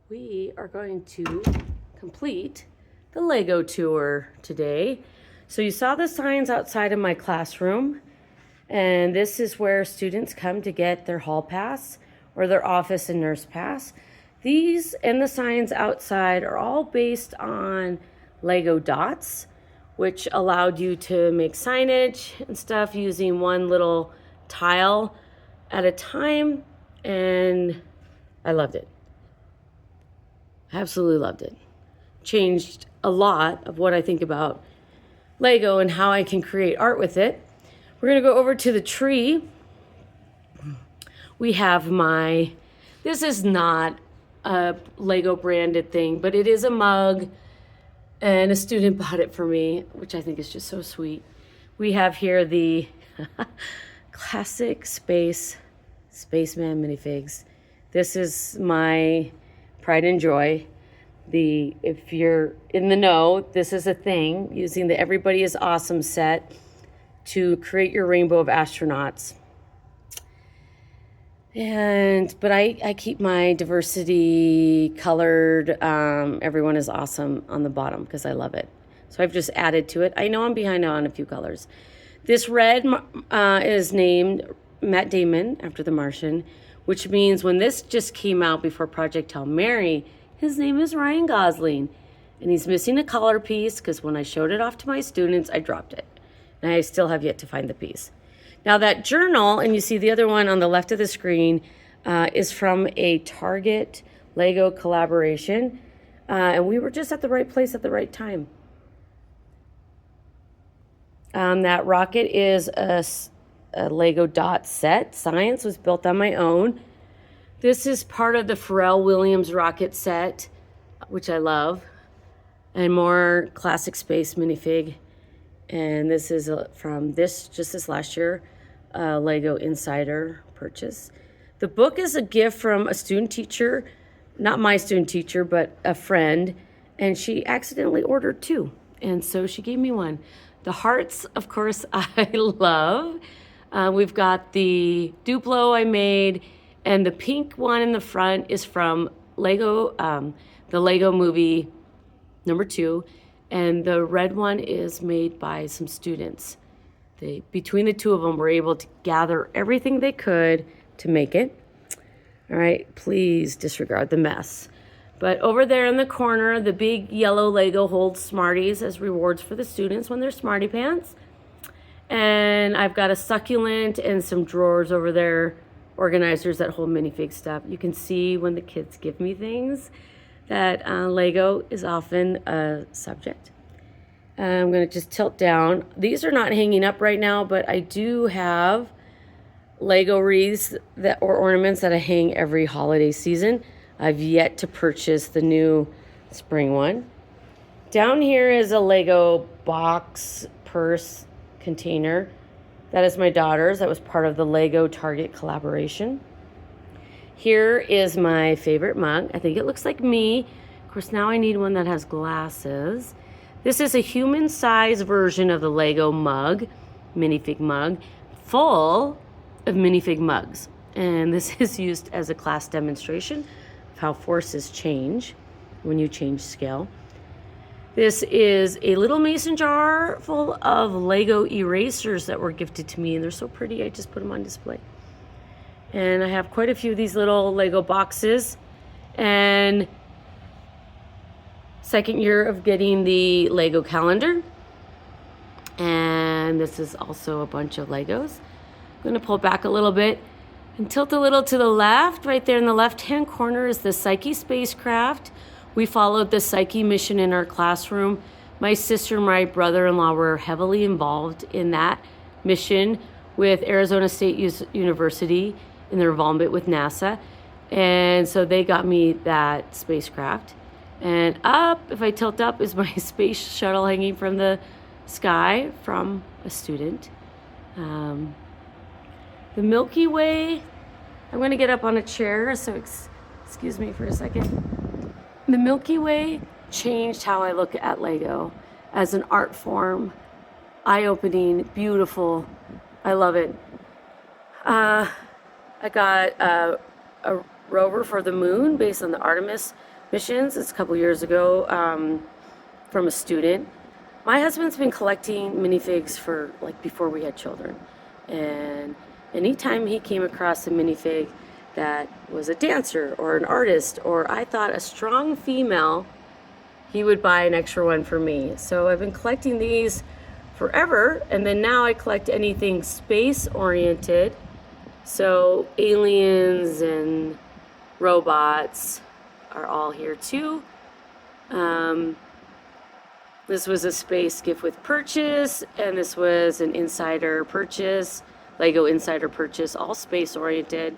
We are going to complete the Lego tour today. So you saw the signs outside of my classroom, and this is where students come to get their hall pass or their office and nurse pass. These and the signs outside are all based on Lego dots, which allowed you to make signage and stuff using one little tile at a time, and I loved it. Absolutely loved it. Changed a lot of what I think about Lego and how I can create art with it. We're gonna go over to the tree. We have this is not a Lego branded thing, but it is a mug, and a student bought it for me, which I think is just so sweet. We have here the classic spaceman minifigs. This is my pride and joy. If you're in the know, this is a thing, using the Everybody is Awesome set to create your rainbow of astronauts. But I keep my diversity colored, everyone is awesome on the bottom because I love it. So I've just added to it. I know I'm behind on a few colors. This red is named Matt Damon after The Martian, which means when this just came out before Project Hail Mary, his name is Ryan Gosling. And he's missing a collar piece because when I showed it off to my students, I dropped it. And I still have yet to find the piece. Now that journal, and you see the other one on the left of the screen, is from a Target Lego collaboration. And we were just at the right place at the right time. That rocket is a Lego dot set. Science was built on my own. This is part of the Pharrell Williams rocket set, which I love. And more classic space minifig. And this is from just this last year, Lego Insider purchase. The book is a gift from a student teacher, not my student teacher, but a friend. And she accidentally ordered two. And so she gave me one. The hearts, of course, I love. We've got the Duplo I made, and the pink one in the front is from Lego, the Lego Movie #2, and the red one is made by some students. Between the two of them, were able to gather everything they could to make it. All right, please disregard the mess. But over there in the corner, the big yellow Lego holds Smarties as rewards for the students when they're Smarty Pants. And I've got a succulent and some drawers over there, organizers that hold minifig stuff. You can see when the kids give me things that Lego is often a subject. I'm going to just tilt down. These are not hanging up right now, but I do have Lego wreaths or ornaments that I hang every holiday season. I've yet to purchase the new spring one. Down here is a Lego box purse container. That is my daughter's. That was part of the Lego Target collaboration. Here is my favorite mug. I think it looks like me. Of course, now I need one that has glasses. This is a human-sized version of the Lego mug, minifig mug, full of minifig mugs. And this is used as a class demonstration of how forces change when you change scale. This is a little mason jar full of Lego erasers that were gifted to me, and they're so pretty, I just put them on display. And I have quite a few of these little Lego boxes. And second year of getting the Lego calendar. And this is also a bunch of Legos. I'm going to pull back a little bit and tilt a little to the left. Right there in the left-hand corner is the Psyche spacecraft. We followed the Psyche mission in our classroom. My sister and my brother-in-law were heavily involved in that mission with Arizona State University in their involvement with NASA. And so they got me that spacecraft. And up, if I tilt up, is my space shuttle hanging from the sky from a student. The Milky Way, I'm going to get up on a chair, so excuse me for a second. The Milky Way changed how I look at Lego as an art form. Eye-opening, beautiful. I love it. I got a rover for the moon based on the Artemis missions. It's a couple years ago from a student. My husband's been collecting minifigs for like before we had children. And anytime he came across a minifig that was a dancer or an artist, or I thought a strong female, he would buy an extra one for me. So I've been collecting these forever, and then now I collect anything space oriented. So aliens and robots are all here too. This was a space gift with purchase, and this was an insider purchase, Lego insider purchase, all space oriented.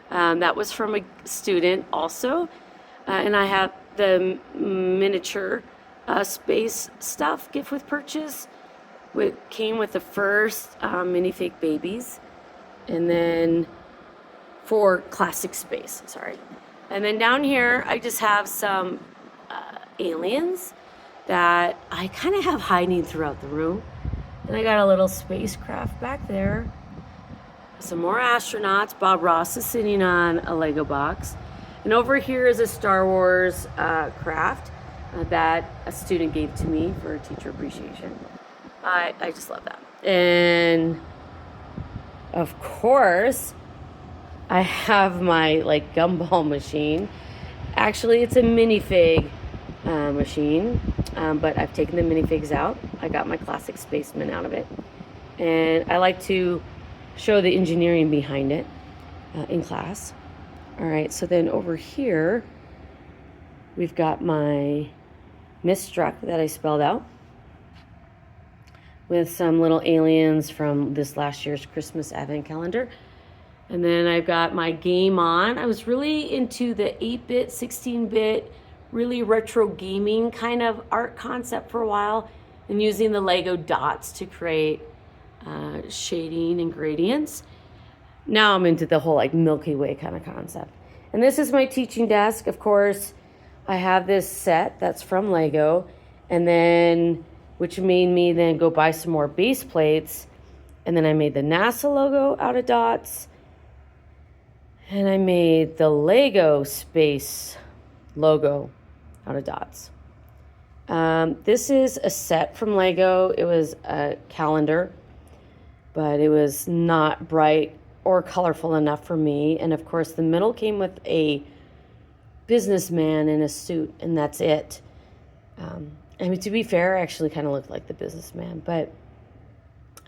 That was from a student also. And I have the miniature space stuff gift with purchase. Came with the first minifig babies. And then for classic space, sorry. And then down here, I just have some aliens that I kind of have hiding throughout the room. And I got a little spacecraft back there. Some more astronauts. Bob Ross is sitting on a Lego box. And over here is a Star Wars craft that a student gave to me for teacher appreciation. I just love that. And of course, I have my like gumball machine. Actually, it's a minifig machine, but I've taken the minifigs out. I got my classic spaceman out of it. And I like to show the engineering behind it in class. All right, so then over here, we've got my Miss Struck that I spelled out with some little aliens from this last year's Christmas advent calendar. And then I've got my Game On. I was really into the 8-bit, 16-bit, really retro gaming kind of art concept for a while, and using the Lego dots to create shading and gradients. Now I'm into the whole like Milky Way kind of concept. And this is my teaching desk. Of course, I have this set that's from Lego, and then which made me then go buy some more base plates. And then I made the NASA logo out of dots. And I made the Lego space logo out of dots. This is a set from Lego. It was a calendar, but it was not bright or colorful enough for me. And of course, the middle came with a businessman in a suit, and that's it. I mean, to be fair, I actually kind of looked like the businessman, but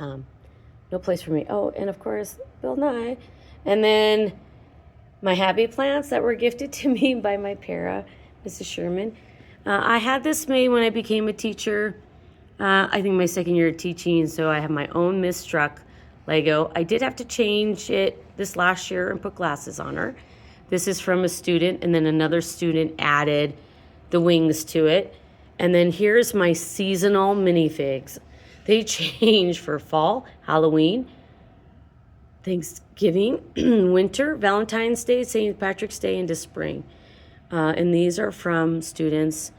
no place for me. Oh, and of course, Bill Nye. And then my happy plants that were gifted to me by my para, Mrs. Sherman. I had this made when I became a teacher. I think my second year of teaching, so I have my own Miss Struck Lego. I did have to change it this last year and put glasses on her. This is from a student, and then another student added the wings to it. And then here's my seasonal minifigs. They change for fall, Halloween, Thanksgiving, winter, Valentine's Day, St. Patrick's Day, into spring. And these are from students,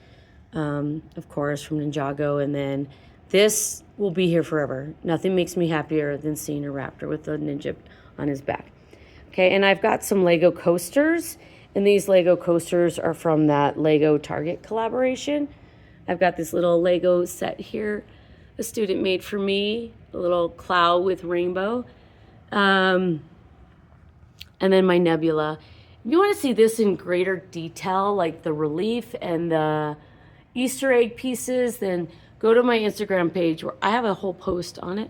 of course, from Ninjago. And then this will be here forever. Nothing makes me happier than seeing a raptor with a ninja on his back. Okay, and I've got some Lego coasters. And these Lego coasters are from that Lego Target collaboration. I've got this little Lego set here a student made for me, a little cloud with rainbow. And then my nebula. If you want to see this in greater detail, like the relief and the Easter egg pieces, then go to my Instagram page where I have a whole post on it.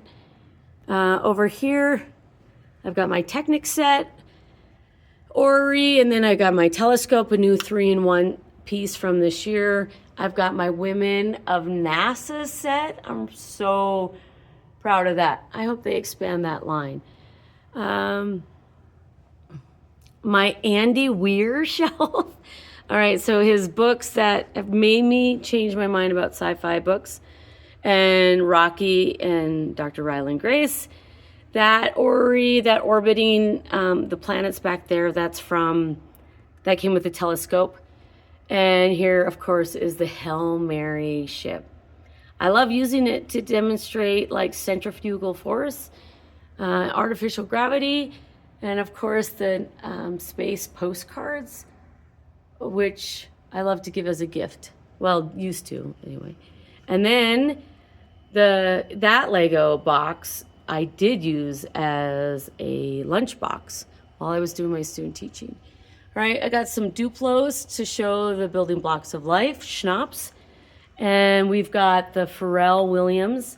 Over here, I've got my Technic set, Ori, and then I got my telescope, a new 3-in-1 piece from this year. I've got my Women of NASA set. I'm so proud of that. I hope they expand that line. My Andy Weir shelf. All right, so his books that have made me change my mind about sci-fi books, and Rocky and Dr. Ryland Grace. That Ori, that orbiting the planets back there, that came with the telescope. And here, of course, is the Hail Mary ship. I love using it to demonstrate like centrifugal force, artificial gravity, and of course the space postcards, which I love to give as a gift. Well, used to anyway. And then that Lego box I did use as a lunch box while I was doing my student teaching. All right, I got some Duplos to show the building blocks of life, schnapps. And we've got the Pharrell Williams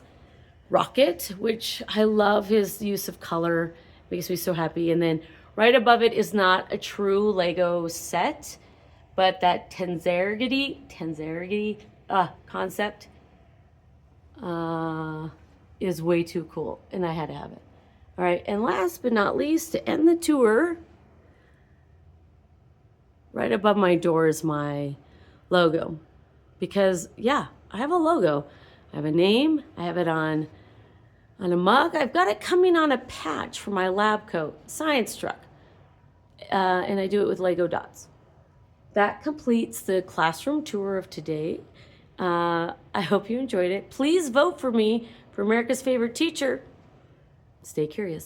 rocket, which I love his use of color. Makes me so happy. And then right above it is not a true Lego set, but that Tanzergity concept is way too cool, and I had to have it. All right, and last but not least, to end the tour, right above my door is my logo. Because, yeah, I have a logo. I have a name. I have it on a mug. I've got it coming on a patch for my lab coat, Science Struck. And I do it with Lego dots. That completes the classroom tour of today. I hope you enjoyed it. Please vote for me for America's Favorite Teacher. Stay curious.